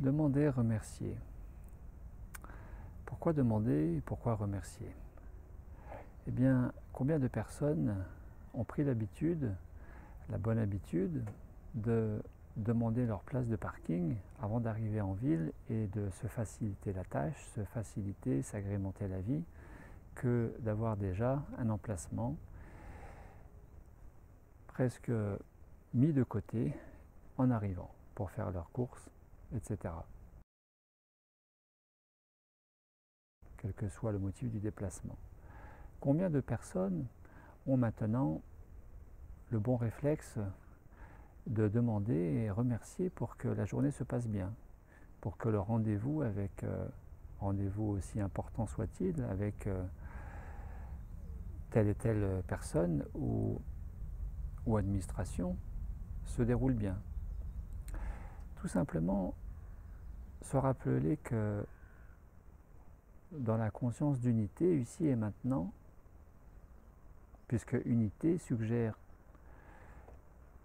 Demander, remercier. Pourquoi demander et pourquoi remercier? Eh bien, combien de personnes ont pris l'habitude, la bonne habitude, de demander leur place de parking avant d'arriver en ville et de se faciliter la tâche, se faciliter, s'agrémenter la vie, que d'avoir déjà un emplacement presque mis de côté en arrivant pour faire leurs courses, etc. Quel que soit le motif du déplacement. Combien de personnes ont maintenant le bon réflexe de demander et remercier pour que la journée se passe bien, pour que le rendez-vous avec, rendez-vous aussi important soit-il, avec telle et telle personne ou administration, se déroule bien. Tout simplement se rappeler que dans la conscience d'unité, ici et maintenant, puisque unité suggère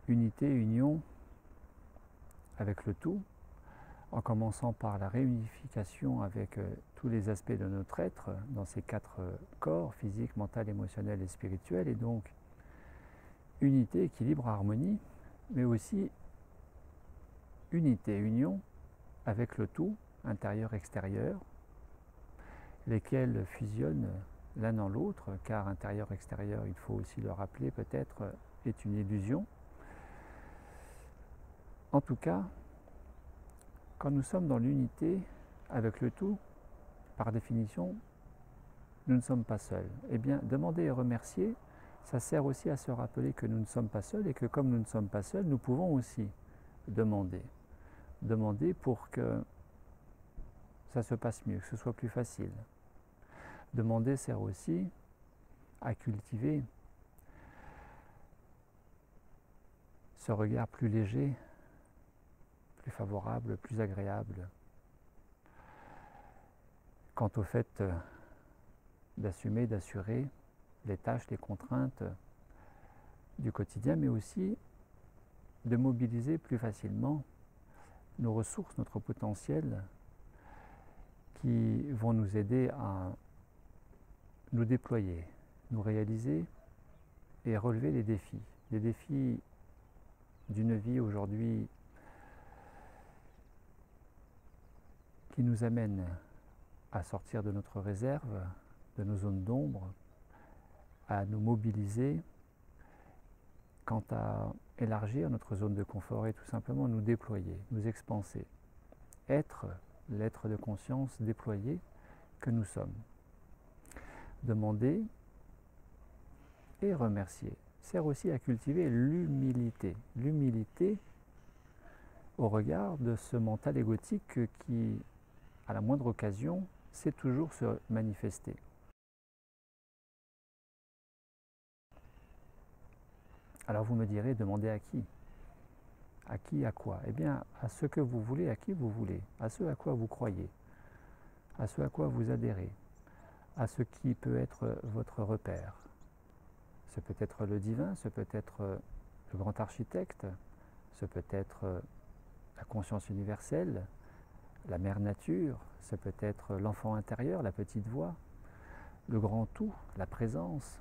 unité, union avec le tout, en commençant par la réunification avec tous les aspects de notre être, dans ces 4 corps, physique, mental, émotionnel et spirituel, et donc unité, équilibre, harmonie, mais aussi unité, union avec le tout, intérieur, extérieur, lesquels fusionnent l'un dans l'autre, car intérieur, extérieur, il faut aussi le rappeler peut-être, est une illusion. En tout cas, quand nous sommes dans l'unité avec le tout, par définition, nous ne sommes pas seuls. Eh bien, demander et remercier, ça sert aussi à se rappeler que nous ne sommes pas seuls et que comme nous ne sommes pas seuls, nous pouvons aussi demander. Demander pour que ça se passe mieux, que ce soit plus facile. Demander sert aussi à cultiver ce regard plus léger, plus favorable, plus agréable. Quant au fait d'assumer, d'assurer les tâches, les contraintes du quotidien, mais aussi de mobiliser plus facilement nos ressources, notre potentiel, qui vont nous aider à nous déployer, nous réaliser et relever les défis d'une vie aujourd'hui qui nous amène à sortir de notre réserve, de nos zones d'ombre, à nous mobiliser, quant à élargir notre zone de confort et tout simplement nous déployer, nous expanser, être l'être de conscience déployé que nous sommes. Demander et remercier sert aussi à cultiver l'humilité. L'humilité au regard de ce mental égotique qui, à la moindre occasion, sait toujours se manifester. Alors vous me direz, demandez à qui? À qui, à quoi? Eh bien, à ce que vous voulez, à qui vous voulez, à ce à quoi vous croyez, à ce à quoi vous adhérez, à ce qui peut être votre repère. Ce peut être le divin, ce peut être le grand architecte, ce peut être la conscience universelle, la mère nature, ce peut être l'enfant intérieur, la petite voix, le grand tout, la présence.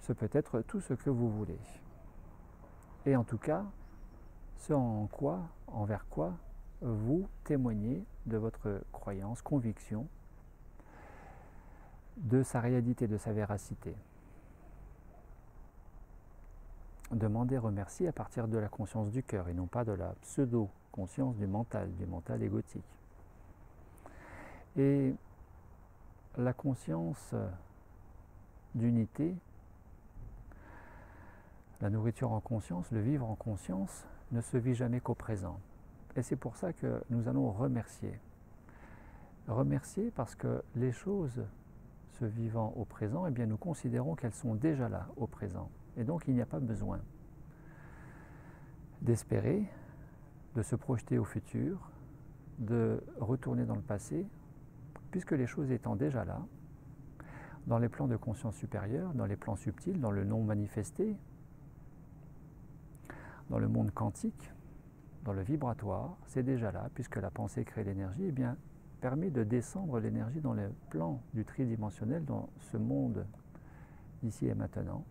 Ce peut être tout ce que vous voulez. Et en tout cas, ce envers quoi vous témoignez de votre croyance, conviction, de sa réalité, de sa véracité. Demandez, remercier à partir de la conscience du cœur et non pas de la pseudo-conscience du mental égotique. Et la conscience d'unité, la nourriture en conscience, le vivre en conscience, ne se vit jamais qu'au présent. Et c'est pour ça que nous allons remercier. Remercier parce que les choses se vivant au présent, eh bien nous considérons qu'elles sont déjà là au présent. Et donc il n'y a pas besoin d'espérer, de se projeter au futur, de retourner dans le passé, puisque les choses étant déjà là, dans les plans de conscience supérieure, dans les plans subtils, dans le non manifesté, dans le monde quantique, dans le vibratoire, c'est déjà là, puisque la pensée crée l'énergie, eh bien, permet de descendre l'énergie dans le plan du tridimensionnel, dans ce monde d'ici et maintenant,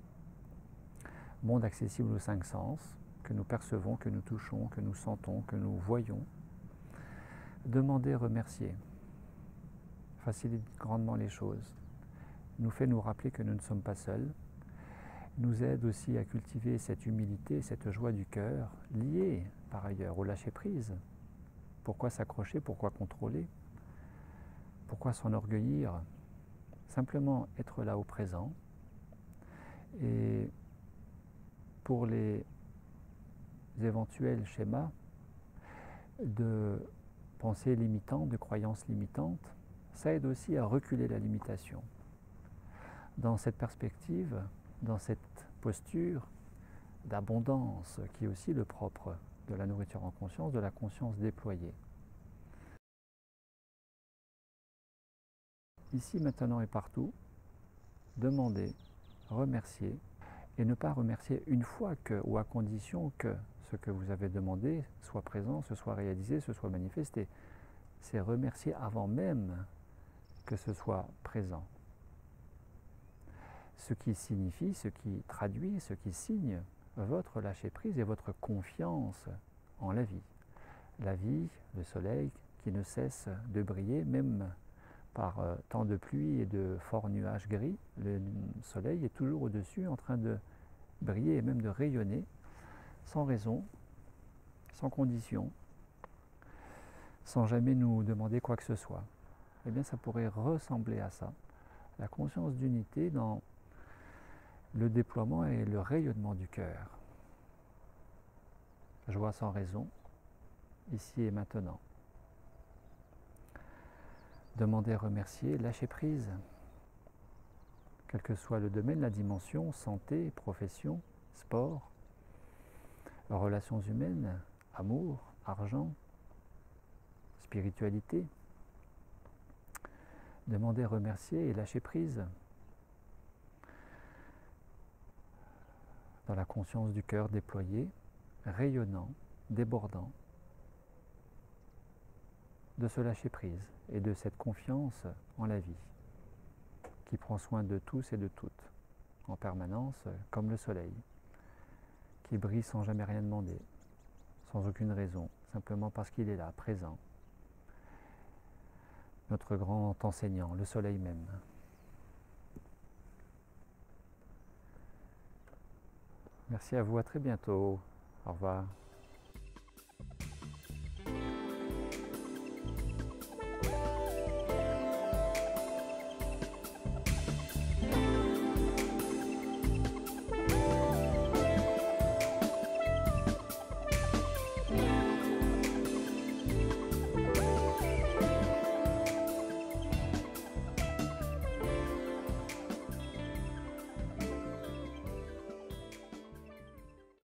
monde accessible aux 5 sens, que nous percevons, que nous touchons, que nous sentons, que nous voyons. Demander, remercier, facilite grandement les choses, nous fait nous rappeler que nous ne sommes pas seuls, nous aide aussi à cultiver cette humilité, cette joie du cœur, liée par ailleurs au lâcher-prise. Pourquoi s'accrocher, pourquoi contrôler, pourquoi s'enorgueillir? Simplement être là au présent. Et pour les éventuels schémas de pensée limitante, de croyances limitantes, ça aide aussi à reculer la limitation. Dans cette perspective, dans cette posture d'abondance qui est aussi le propre de la nourriture en conscience, de la conscience déployée. Ici, maintenant et partout, demandez, remercier, et ne pas remercier une fois que, ou à condition que ce que vous avez demandé soit présent, se soit réalisé, se soit manifesté. C'est remercier avant même que ce soit présent. Ce qui signifie, ce qui traduit, ce qui signe votre lâcher-prise et votre confiance en la vie. La vie, le soleil qui ne cesse de briller, même par tant de pluie et de forts nuages gris, le soleil est toujours au-dessus en train de briller et même de rayonner, sans raison, sans condition, sans jamais nous demander quoi que ce soit. Eh bien, ça pourrait ressembler à ça. La conscience d'unité dans le déploiement et le rayonnement du cœur. Joie sans raison, ici et maintenant. Demander, remercier, lâcher prise, quel que soit le domaine, la dimension, santé, profession, sport, relations humaines, amour, argent, spiritualité. Demander, remercier et lâcher prise. Dans la conscience du cœur déployé, rayonnant, débordant, de ce lâcher prise et de cette confiance en la vie qui prend soin de tous et de toutes, en permanence, comme le soleil, qui brille sans jamais rien demander, sans aucune raison, simplement parce qu'il est là, présent. Notre grand enseignant, le soleil même. Merci à vous, à très bientôt. Au revoir.